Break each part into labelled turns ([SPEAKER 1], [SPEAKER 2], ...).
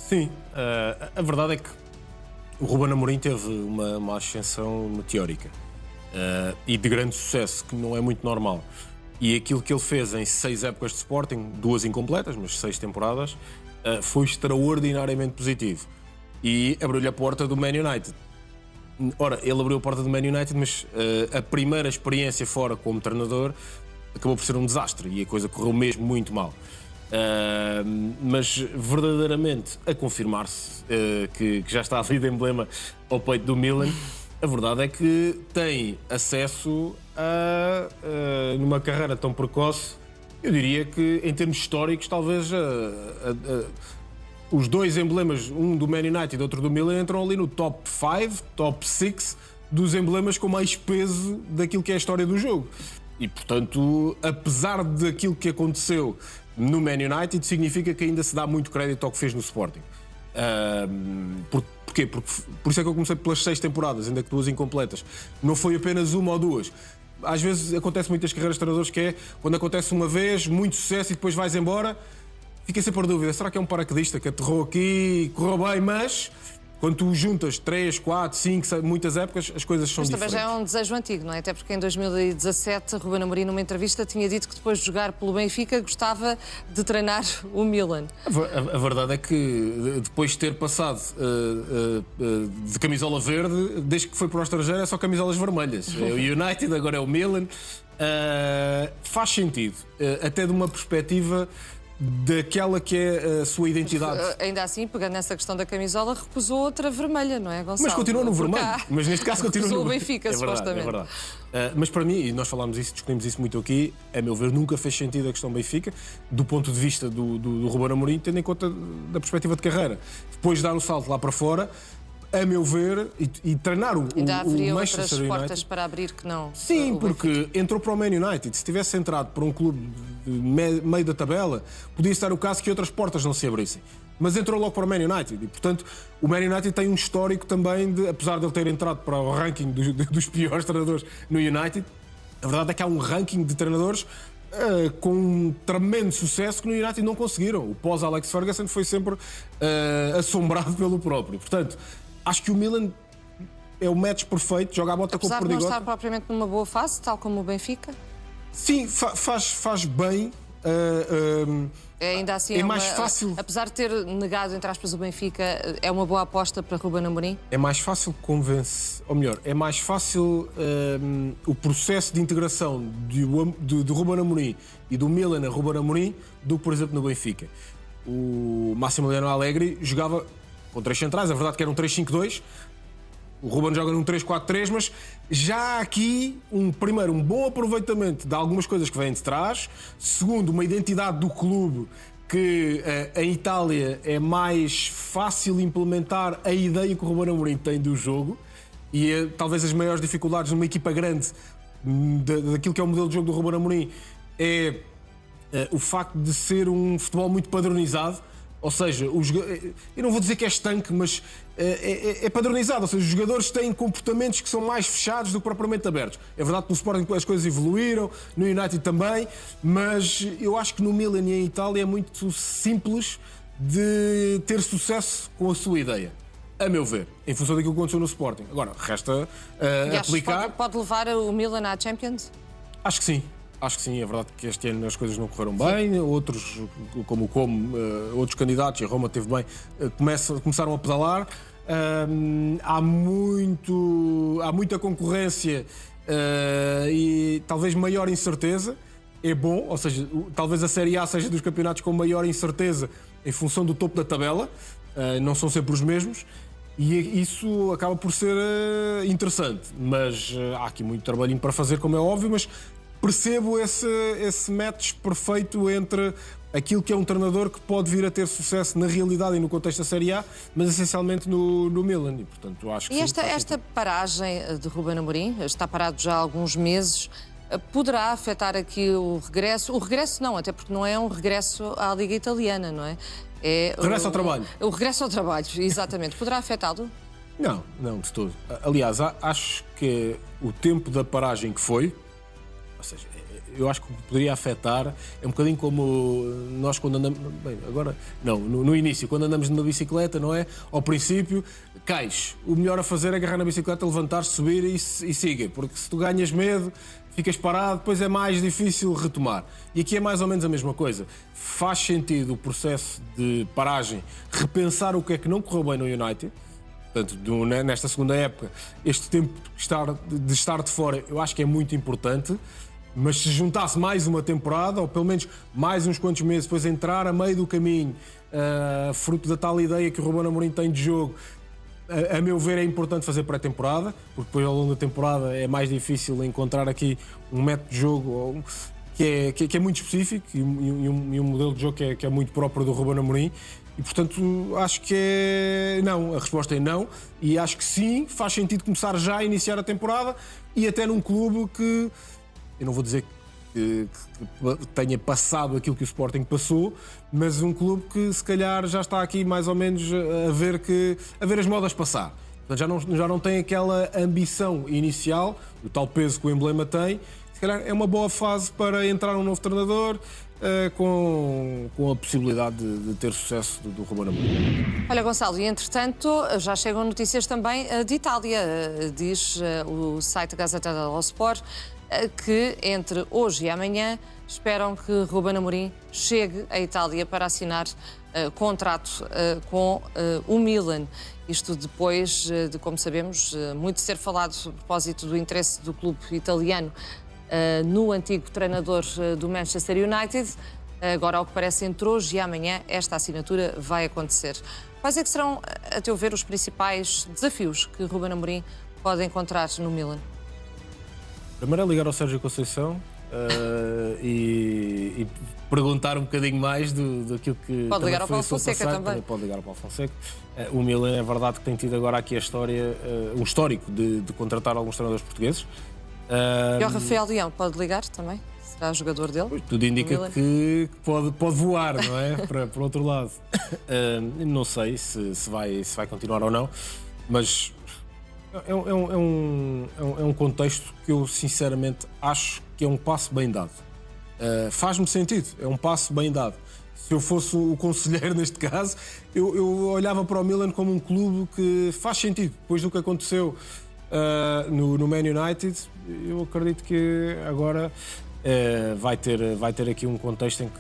[SPEAKER 1] Sim, a verdade é que o Ruben Amorim teve uma ascensão meteórica e de grande sucesso, que não é muito normal. E aquilo que ele fez em 6 épocas de Sporting, 2 incompletas, mas 6 temporadas, foi extraordinariamente positivo. E abriu-lhe a porta do Man United. Ora, ele abriu a porta do Man United, mas a primeira experiência fora como treinador acabou por ser um desastre e a coisa correu mesmo muito mal. Mas verdadeiramente a confirmar-se que já está ali de emblema ao peito do Milan, a verdade é que tem acesso a numa carreira tão precoce, eu diria que em termos históricos talvez os dois emblemas, um do Man United e outro do Milan, entram ali no top 5, top 6 dos emblemas com mais peso daquilo que é a história do jogo. E, portanto, apesar daquilo que aconteceu no Man United, significa que ainda se dá muito crédito ao que fez no Sporting. Porquê? Porque, por isso é que eu comecei pelas 6 temporadas, ainda que 2 incompletas. Não foi apenas uma ou 2. Às vezes acontece muitas carreiras de treinadores que é, quando acontece uma vez, muito sucesso e depois vais embora, fiquei sempre por dúvida, será que é um paraquedista que aterrou aqui, correu bem, mas quando tu juntas 3, 4, 5, 6, muitas épocas, as coisas são diferentes.
[SPEAKER 2] Mas também já é um desejo antigo, não é? Até porque em 2017, Ruben Amorim, numa entrevista, tinha dito que depois de jogar pelo Benfica, gostava de treinar o Milan.
[SPEAKER 1] A verdade é que depois de ter passado de camisola verde, desde que foi para o estrangeiro é só camisolas vermelhas. É o United, agora é o Milan. Faz sentido, até de uma perspectiva daquela que é a sua identidade.
[SPEAKER 2] Ainda assim, pegando nessa questão da camisola, recusou outra vermelha, não é, Gonçalo?
[SPEAKER 1] Mas continua no vermelho. Mas neste caso continua no vermelho.
[SPEAKER 2] Benfica, é verdade, supostamente.
[SPEAKER 1] É verdade. Mas para mim, e nós falámos isso, discutimos isso muito aqui, a meu ver, nunca fez sentido a questão Benfica, do ponto de vista do Ruben Amorim, tendo em conta da perspectiva de carreira. Depois de dar o salto lá para fora, a meu ver, e treinar o
[SPEAKER 2] ainda haveria
[SPEAKER 1] Manchester
[SPEAKER 2] outras
[SPEAKER 1] United,
[SPEAKER 2] portas para abrir que não.
[SPEAKER 1] Sim, porque entrou para o Man United. Se tivesse entrado para um clube de meio da tabela, podia estar o caso que outras portas não se abrissem. Mas entrou logo para o Man United e, portanto, o Man United tem um histórico também de, apesar de ele ter entrado para o ranking dos piores treinadores no United, a verdade é que há um ranking de treinadores com um tremendo sucesso que no United não conseguiram. O pós-Alex Ferguson foi sempre assombrado pelo próprio. Portanto, acho que o Milan é o match perfeito, joga a bota com o perdigote.
[SPEAKER 2] Apesar de não estar propriamente numa boa fase, tal como o Benfica?
[SPEAKER 1] Sim, faz bem.
[SPEAKER 2] Ainda assim,
[SPEAKER 1] é mais fácil.
[SPEAKER 2] Apesar de ter negado, entre aspas, o Benfica, é uma boa aposta para Ruben Amorim?
[SPEAKER 1] É mais fácil convencer, ou melhor, é mais fácil o processo de integração do Ruben Amorim e do Milan a Ruben Amorim do que, por exemplo, no Benfica. O Massimiliano Allegri jogava com 3 centrais, a verdade que era um 3-5-2. O Ruben joga num 3-4-3, mas já há aqui, primeiro, um bom aproveitamento de algumas coisas que vêm de trás. Segundo, uma identidade do clube que em Itália é mais fácil implementar a ideia que o Ruben Amorim tem do jogo. E talvez as maiores dificuldades numa equipa grande daquilo que é o modelo de jogo do Ruben Amorim é o facto de ser um futebol muito padronizado. Ou seja, eu não vou dizer que é estanque, mas é padronizado. Ou seja, os jogadores têm comportamentos que são mais fechados do que propriamente abertos. É verdade que no Sporting as coisas evoluíram, no United também, mas eu acho que no Milan e em Itália é muito simples de ter sucesso com a sua ideia. A meu ver, em função daquilo que aconteceu no Sporting. Agora, resta aplicar.
[SPEAKER 2] Pode levar o Milan à Champions?
[SPEAKER 1] Acho que sim. Acho que sim, é verdade que este ano as coisas não correram bem, outros, como outros candidatos, e a Roma teve bem, começaram a pedalar. Há muita concorrência e talvez maior incerteza. É bom, ou seja, talvez a Série A seja dos campeonatos com maior incerteza em função do topo da tabela, não são sempre os mesmos. E isso acaba por ser interessante, mas há aqui muito trabalhinho para fazer, como é óbvio, mas percebo esse match perfeito entre aquilo que é um treinador que pode vir a ter sucesso na realidade e no contexto da Série A, mas essencialmente no Milan. E, portanto, acho que
[SPEAKER 2] esta paragem de Ruben Amorim, está parado já há alguns meses, poderá afetar aqui o regresso? O regresso não, até porque não é um regresso à Liga Italiana, não é?
[SPEAKER 1] Regresso ao trabalho.
[SPEAKER 2] O regresso ao trabalho, exatamente. Poderá afetá-lo?
[SPEAKER 1] Não, de todo. Aliás, acho que o tempo da paragem que foi, ou seja, eu acho que o que poderia afetar é um bocadinho como nós quando andamos... Bem, agora, não, no início, quando andamos numa bicicleta, não é? Ao princípio, cais. O melhor a fazer é agarrar na bicicleta, levantar-se, subir e siga. Porque se tu ganhas medo, ficas parado, depois é mais difícil retomar. E aqui é mais ou menos a mesma coisa. Faz sentido o processo de paragem, repensar o que é que não correu bem no United. Portanto, nesta segunda época, este tempo de estar de fora, eu acho que é muito importante. Mas se juntasse mais uma temporada, ou pelo menos mais uns quantos meses, depois entrar a meio do caminho, fruto da tal ideia que o Ruben Amorim tem de jogo, a meu ver é importante fazer pré-temporada, porque depois ao longo da temporada é mais difícil encontrar aqui um método de jogo que é muito específico e um modelo de jogo que é muito próprio do Ruben Amorim. E, portanto, acho que é não. A resposta é não. E acho que sim, faz sentido começar já a iniciar a temporada e até num clube que... Eu não vou dizer que tenha passado aquilo que o Sporting passou, mas um clube que se calhar já está aqui mais ou menos a ver as modas passar. Portanto, já não tem aquela ambição inicial, o tal peso que o emblema tem. Se calhar é uma boa fase para entrar um novo treinador com a possibilidade de ter sucesso do Ruben Amorim.
[SPEAKER 2] Olha, Gonçalo, e entretanto já chegam notícias também de Itália. Diz o site Gazzetta dello Sport que entre hoje e amanhã esperam que Ruben Amorim chegue à Itália para assinar contrato com o Milan. Isto depois de, como sabemos, muito ser falado a propósito do interesse do clube italiano no antigo treinador do Manchester United. Agora, ao que parece, entre hoje e amanhã, esta assinatura vai acontecer. Quais é que serão, a teu ver, os principais desafios que Ruben Amorim pode encontrar no Milan?
[SPEAKER 1] Primeiro é ligar ao Sérgio Conceição e perguntar um bocadinho mais daquilo que...
[SPEAKER 2] Pode ligar ao Paulo Fonseca também.
[SPEAKER 1] Pode ligar ao Paulo Fonseca. O Milan é verdade que tem tido agora aqui a história, um histórico de contratar alguns treinadores portugueses.
[SPEAKER 2] E ao Rafael Leão pode ligar também? Será jogador dele?
[SPEAKER 1] Tudo indica que pode voar, não é? para o outro lado. Não sei se vai continuar ou não, mas é um contexto que eu sinceramente acho que é um passo bem dado. Faz-me sentido, é um passo bem dado. Se eu fosse o conselheiro neste caso, eu olhava para o Milan como um clube que faz sentido. Depois do que aconteceu no Man United, eu acredito que agora vai ter aqui um contexto em que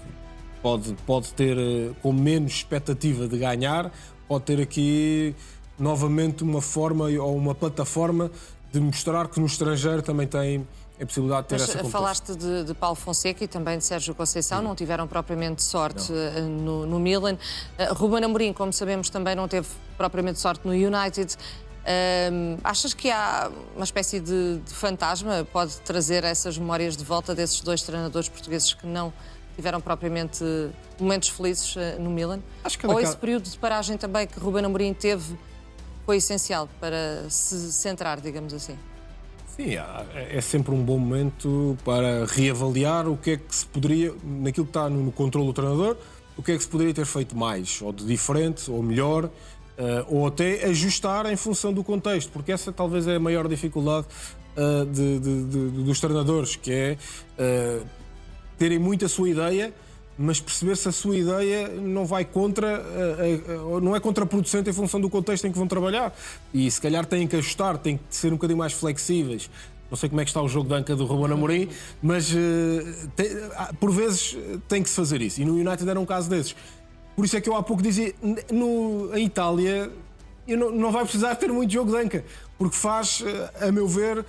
[SPEAKER 1] pode ter com menos expectativa de ganhar, pode ter aqui novamente uma forma ou uma plataforma de mostrar que no estrangeiro também tem a possibilidade de ter essa competição.
[SPEAKER 2] Falaste de Paulo Fonseca e também de Sérgio Conceição, não tiveram propriamente sorte no Milan. Ruben Amorim, como sabemos, também não teve propriamente sorte no United. Achas que há uma espécie de fantasma? Pode trazer essas memórias de volta desses dois treinadores portugueses que não tiveram propriamente momentos felizes no Milan? Ou esse período de paragem também que Ruben Amorim teve foi essencial para se centrar, digamos assim?
[SPEAKER 1] Sim, é sempre um bom momento para reavaliar o que é que se poderia, naquilo que está no controle do treinador, o que é que se poderia ter feito mais, ou de diferente, ou melhor, ou até ajustar em função do contexto, porque essa talvez é a maior dificuldade dos treinadores, que é terem muito a sua ideia, mas perceber se a sua ideia não vai não é contraproducente em função do contexto em que vão trabalhar. E se calhar têm que ajustar, têm que ser um bocadinho mais flexíveis. Não sei como é que está o jogo de anca do Ruben Amorim, mas por vezes tem que se fazer isso. E no United era um caso desses. Por isso é que eu há pouco dizia, em Itália não vai precisar ter muito jogo de anca, porque faz, a meu ver,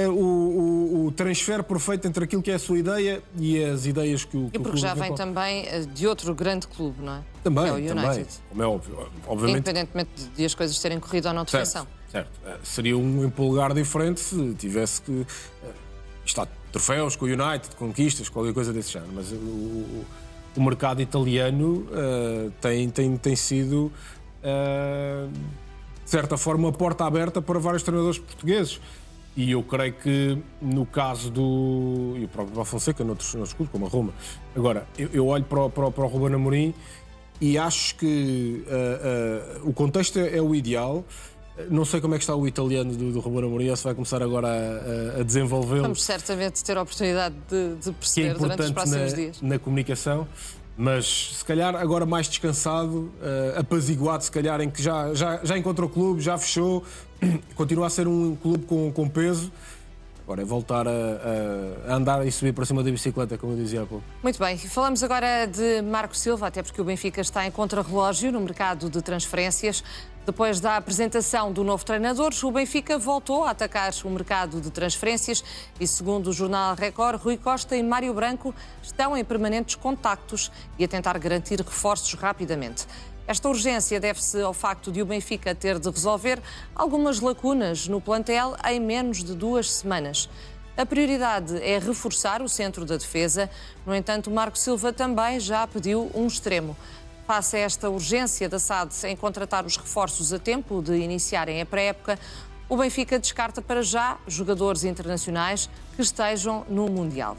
[SPEAKER 1] o transfer perfeito entre aquilo que é a sua ideia e as ideias que o
[SPEAKER 2] E porque já vem também de outro grande clube, não é?
[SPEAKER 1] Também,
[SPEAKER 2] é o United.
[SPEAKER 1] também, como é óbvio. Obviamente,
[SPEAKER 2] independentemente de as coisas terem corrido ou não de feição.
[SPEAKER 1] Certo. Seria um empolgar diferente se tivesse que... Está troféus com o United, conquistas, qualquer coisa desse género, mas o mercado italiano tem sido... de certa forma, uma porta aberta para vários treinadores portugueses. E eu creio que, no caso e o próprio Fonseca, noutros clubes, como a Roma. Agora, eu olho para o Ruben Amorim e acho que o contexto é o ideal. Não sei como é que está o italiano do Ruben Amorim, se vai começar agora a desenvolvê-lo.
[SPEAKER 2] Vamos certamente ter a oportunidade de
[SPEAKER 1] Que é
[SPEAKER 2] perceber durante os
[SPEAKER 1] importante
[SPEAKER 2] próximos dias.
[SPEAKER 1] na comunicação, mas se calhar agora mais descansado, apaziguado, se calhar em que já encontrou o clube, já fechou, continua a ser um clube com peso. Agora é voltar a andar e subir para cima da bicicleta, como eu dizia há pouco.
[SPEAKER 2] Muito bem, falamos agora de Marco Silva, até porque o Benfica está em contrarrelógio no mercado de transferências. Depois da apresentação do novo treinador, o Benfica voltou a atacar o mercado de transferências e, segundo o jornal Record, Rui Costa e Mário Branco estão em permanentes contactos e a tentar garantir reforços rapidamente. Esta urgência deve-se ao facto de o Benfica ter de resolver algumas lacunas no plantel em menos de 2 semanas. A prioridade é reforçar o centro da defesa. No entanto, Marco Silva também já pediu um extremo. Face a esta urgência da SAD em contratar os reforços a tempo de iniciarem a pré-época, o Benfica descarta para já jogadores internacionais que estejam no Mundial.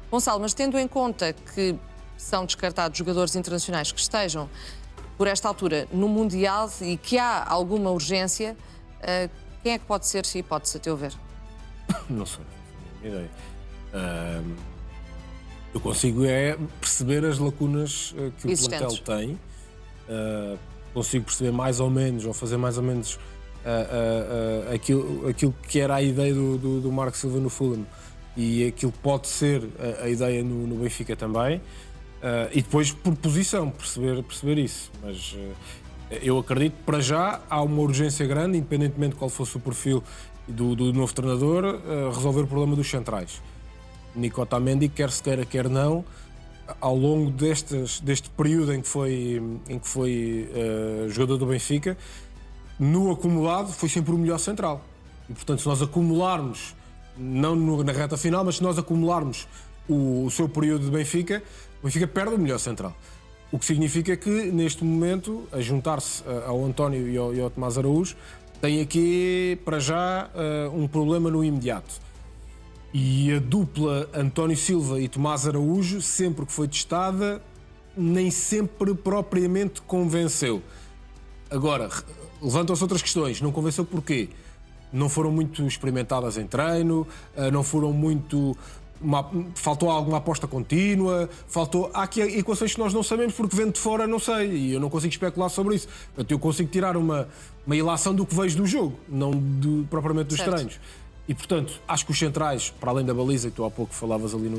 [SPEAKER 2] Gonçalo, mas tendo em conta que são descartados jogadores internacionais que estejam por esta altura no Mundial e que há alguma urgência, quem é que pode ser essa hipótese, a teu ver?
[SPEAKER 1] Não sei, não tenho ideia. Eu consigo perceber as lacunas que o plantel tem. Consigo perceber mais ou menos, ou fazer mais ou menos aquilo que era a ideia do Marco Silva no Fulham e aquilo que pode ser a ideia no Benfica também. E depois por posição, perceber isso. Mas eu acredito que para já há uma urgência grande, independentemente de qual fosse o perfil do novo treinador, resolver o problema dos centrais. Nico Otamendi, quer se queira, quer não, ao longo deste período em que foi jogador do Benfica, no acumulado foi sempre o melhor central. E portanto, se nós acumularmos, não na reta final, mas se nós acumularmos o seu período de Benfica, o Benfica perde o melhor central. O que significa que, neste momento, a juntar-se ao António e ao Tomás Araújo, tem aqui, para já, um problema no imediato. E a dupla António Silva e Tomás Araújo, sempre que foi testada, nem sempre propriamente convenceu. Agora, levantam-se outras questões. Não convenceu porquê? Não foram muito experimentadas em treino, não foram muito... faltou alguma aposta contínua, há aqui equações que nós não sabemos porque vendo de fora não sei e eu não consigo especular sobre isso. Portanto, eu consigo tirar uma ilação do que vejo do jogo, não propriamente dos treinos. E portanto, acho que os centrais, para além da baliza que tu há pouco falavas ali,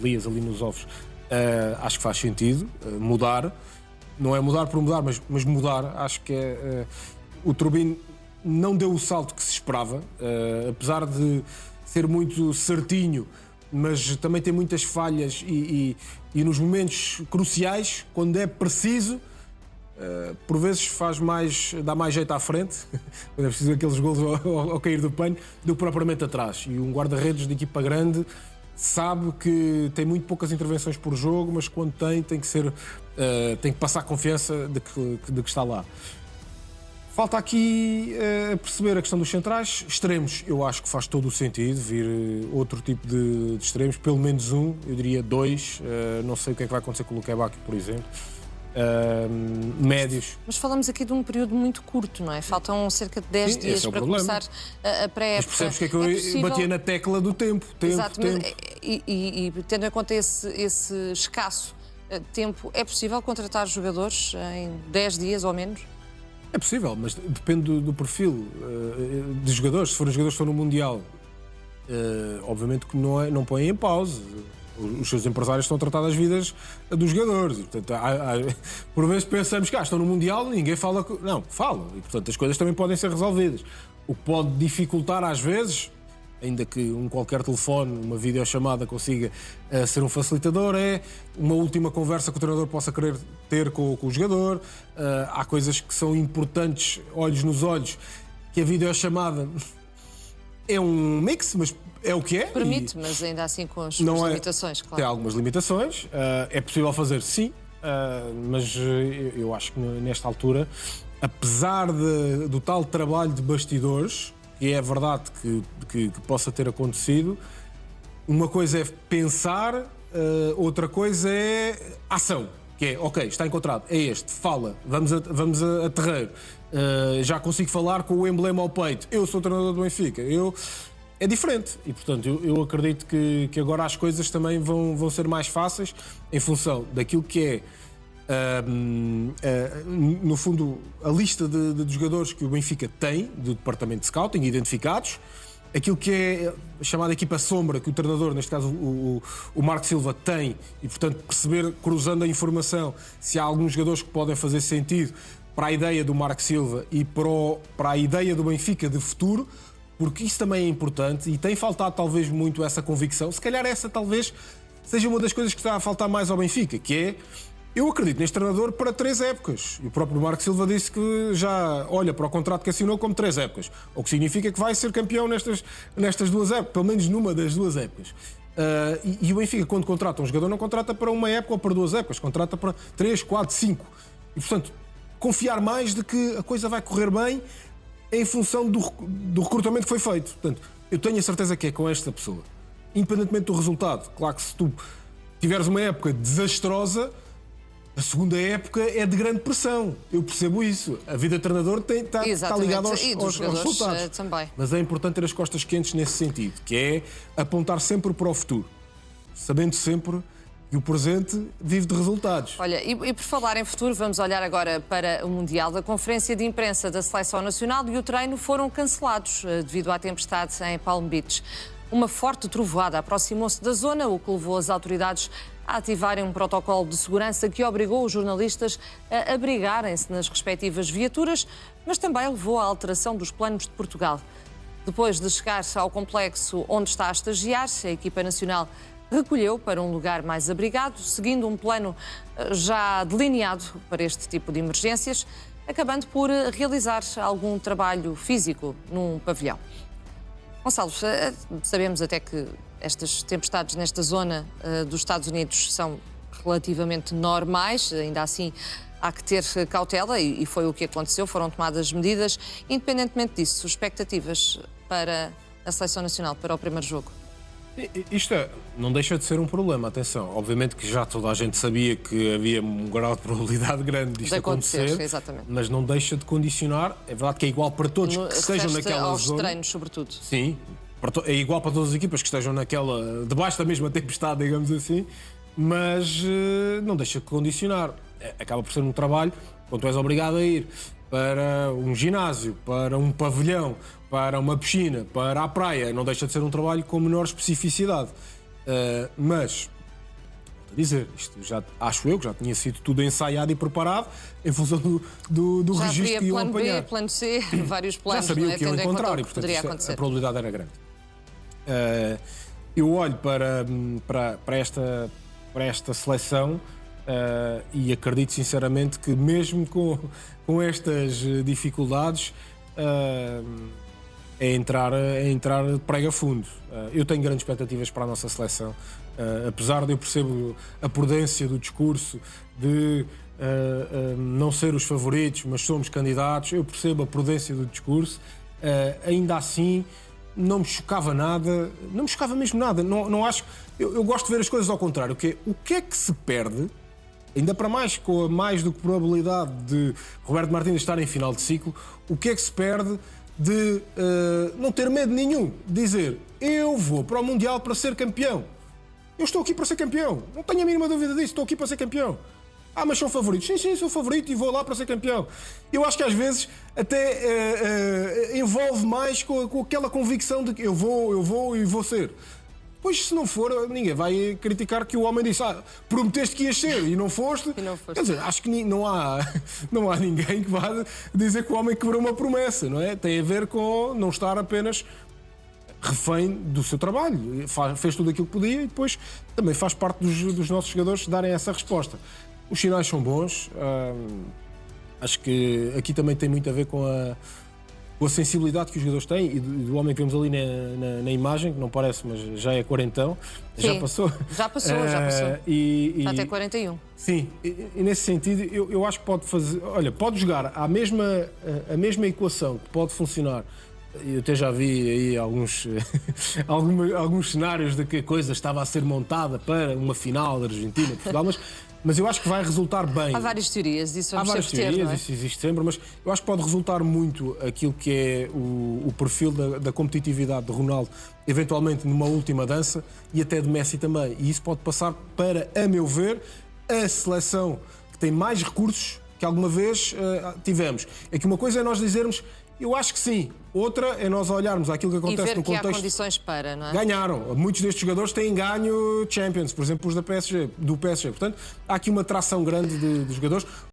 [SPEAKER 1] lias ali nos ovos, acho que faz sentido mudar. Não é mudar por mudar, mas mudar. Acho que o Turbine não deu o salto que se esperava, apesar de ser muito certinho, mas também tem muitas falhas e nos momentos cruciais, quando é preciso, por vezes dá mais jeito à frente, quando é preciso aqueles golos ao cair do pano, do que propriamente atrás. E um guarda-redes de equipa grande sabe que tem muito poucas intervenções por jogo, mas quando tem que passar confiança de que está lá. Falta aqui perceber a questão dos centrais. Extremos, eu acho que faz todo o sentido vir outro tipo de extremos, pelo menos um, eu diria 2. Não sei o que é que vai acontecer com o Luquebaque, por exemplo. Médios.
[SPEAKER 2] Mas falamos aqui de um período muito curto, não é? Faltam cerca de 10 dias para começar a pré-época.
[SPEAKER 1] Mas percebes que é que eu batia na tecla do tempo?
[SPEAKER 2] Exato, mas, e tendo em conta esse escasso tempo, é possível contratar jogadores em 10 dias ou menos?
[SPEAKER 1] É possível, mas depende do perfil de jogadores. Se forem jogadores que estão no Mundial, obviamente que não põem em pausa. Os seus empresários estão a tratar das vidas dos jogadores. E, portanto, por vezes pensamos que estão no Mundial e ninguém fala... Não, falam. E, portanto, as coisas também podem ser resolvidas. O que pode dificultar às vezes, ainda que qualquer telefone, uma videochamada consiga ser um facilitador, é uma última conversa que o treinador possa querer ter com o jogador. Há coisas que são importantes, olhos nos olhos, que a videochamada é um mix, mas é o que é.
[SPEAKER 2] Permite, mas ainda assim com as suas limitações, claro.
[SPEAKER 1] Tem algumas limitações. É possível fazer, sim, mas eu acho que nesta altura, apesar do tal trabalho de bastidores, e é verdade que possa ter acontecido, uma coisa é pensar, outra coisa é ação. que é, ok, está encontrado, é este, fala, vamos a terreiro, já consigo falar com o emblema ao peito, eu sou o treinador do Benfica, é diferente. E, portanto, eu acredito que agora as coisas também vão ser mais fáceis em função daquilo que é, no fundo, a lista de jogadores que o Benfica tem, do departamento de scouting, identificados, aquilo que é a chamada equipa sombra, que o treinador, neste caso o Marco Silva, tem, e, portanto, perceber, cruzando a informação, se há alguns jogadores que podem fazer sentido para a ideia do Marco Silva e para a ideia do Benfica de futuro, porque isso também é importante e tem faltado talvez muito essa convicção. Se calhar essa talvez seja uma das coisas que está a faltar mais ao Benfica, que é, eu acredito neste treinador para 3 épocas. E o próprio Marco Silva disse que já olha para o contrato que assinou como 3 épocas, o que significa que vai ser campeão nestas 2 épocas, pelo menos numa das 2 épocas. E o Benfica, quando contrata um jogador, não contrata para uma época ou para 2 épocas, contrata para 3, 4, 5. E, portanto, confiar mais de que a coisa vai correr bem em função do recrutamento que foi feito. Portanto, eu tenho a certeza que é com esta pessoa. Independentemente do resultado. Claro que se tu tiveres uma época desastrosa, a segunda época é de grande pressão. Eu percebo isso. A vida de treinador está ligada aos resultados.
[SPEAKER 2] Também.
[SPEAKER 1] Mas é importante ter as costas quentes nesse sentido, que é apontar sempre para o futuro. Sabendo sempre que o presente vive de resultados.
[SPEAKER 2] Olha, e por falar em futuro, vamos olhar agora para o Mundial. A conferência de imprensa da Seleção Nacional e o treino foram cancelados devido à tempestade em Palm Beach. Uma forte trovoada aproximou-se da zona, o que levou as autoridades a ativarem um protocolo de segurança que obrigou os jornalistas a abrigarem-se nas respectivas viaturas, mas também levou à alteração dos planos de Portugal. Depois de chegar ao complexo onde está a estagiar, a equipa nacional recolheu para um lugar mais abrigado, seguindo um plano já delineado para este tipo de emergências, acabando por realizar algum trabalho físico num pavilhão. Gonçalo, sabemos até que estas tempestades nesta zona dos Estados Unidos são relativamente normais, ainda assim há que ter cautela e foi o que aconteceu, foram tomadas medidas. Independentemente disso, expectativas para a Seleção Nacional, para o primeiro jogo?
[SPEAKER 1] Isto não deixa de ser um problema, atenção. Obviamente que já toda a gente sabia que havia um grau de probabilidade grande disto acontecer,
[SPEAKER 2] exatamente.
[SPEAKER 1] Mas não deixa de condicionar. É verdade que é igual para todos que estejam naquela
[SPEAKER 2] aos
[SPEAKER 1] zona.
[SPEAKER 2] treinos, sobretudo.
[SPEAKER 1] Sim, é igual para todas as equipas que estejam debaixo da mesma tempestade, digamos assim, mas não deixa de condicionar. Acaba por ser um trabalho, quando tu és obrigado a ir para um ginásio, para um pavilhão, para uma piscina, para a praia, não deixa de ser um trabalho com menor especificidade. Mas, vou dizer, isto acho eu que já tinha sido tudo ensaiado e preparado em função do registro que iam apanhar.
[SPEAKER 2] Já havia plano B, plano C, vários planos.
[SPEAKER 1] Já sabia o que iam encontrar e, portanto, a probabilidade era grande. Eu olho para esta seleção e acredito sinceramente que mesmo com estas dificuldades é entrar prega fundo. Eu tenho grandes expectativas para a nossa seleção, apesar de eu percebo a prudência do discurso de não ser os favoritos, mas somos candidatos. Eu percebo a prudência do discurso, ainda assim não me chocava nada, não me chocava mesmo nada. Não acho. Eu gosto de ver as coisas ao contrário. O que é que se perde, ainda para mais com a mais do que probabilidade de Roberto Martínez estar em final de ciclo, o que é que se perde de não ter medo nenhum, dizer eu vou para o Mundial para ser campeão. Eu estou aqui para ser campeão, não tenho a mínima dúvida disso, estou aqui para ser campeão. Mas são favoritos. Sim, sou favorito e vou lá para ser campeão. Eu acho que às vezes até envolve mais com aquela convicção de que eu vou e vou ser. Pois, se não for, ninguém vai criticar que o homem disse prometeste que ias ser e não foste. Quer dizer, acho que não há ninguém que vá dizer que o homem quebrou uma promessa, não é? Tem a ver com não estar apenas refém do seu trabalho. Fez tudo aquilo que podia e depois também faz parte dos nossos jogadores darem essa resposta. Os sinais são bons. Acho que aqui também tem muito a ver com a sensibilidade que os jogadores têm e do homem que vemos ali na imagem, que não parece, mas já é quarentão.
[SPEAKER 2] Sim,
[SPEAKER 1] já passou.
[SPEAKER 2] Já passou. Já até 41.
[SPEAKER 1] Sim, e nesse sentido eu acho que pode fazer. Olha, pode jogar a mesma equação que pode funcionar. Eu até já vi aí alguns cenários de que a coisa estava a ser montada para uma final da Argentina, Portugal, mas Mas eu acho que vai resultar bem.
[SPEAKER 2] Há várias teorias, disso
[SPEAKER 1] Há
[SPEAKER 2] vamos
[SPEAKER 1] várias
[SPEAKER 2] sempre ter,
[SPEAKER 1] teorias,
[SPEAKER 2] não é?
[SPEAKER 1] isso existe sempre, mas eu acho que pode resultar muito aquilo que é o perfil da competitividade de Ronaldo, eventualmente numa última dança, e até de Messi também. E isso pode passar para, a meu ver, a seleção que tem mais recursos que alguma vez tivemos. É que uma coisa é nós dizermos, eu acho que sim. Outra é nós olharmos aquilo que
[SPEAKER 2] E
[SPEAKER 1] acontece
[SPEAKER 2] ver
[SPEAKER 1] no
[SPEAKER 2] que há
[SPEAKER 1] contexto.
[SPEAKER 2] condições para, não é?
[SPEAKER 1] Ganharam. Muitos destes jogadores têm ganho Champions, por exemplo, os do PSG. Portanto, há aqui uma tração grande de jogadores.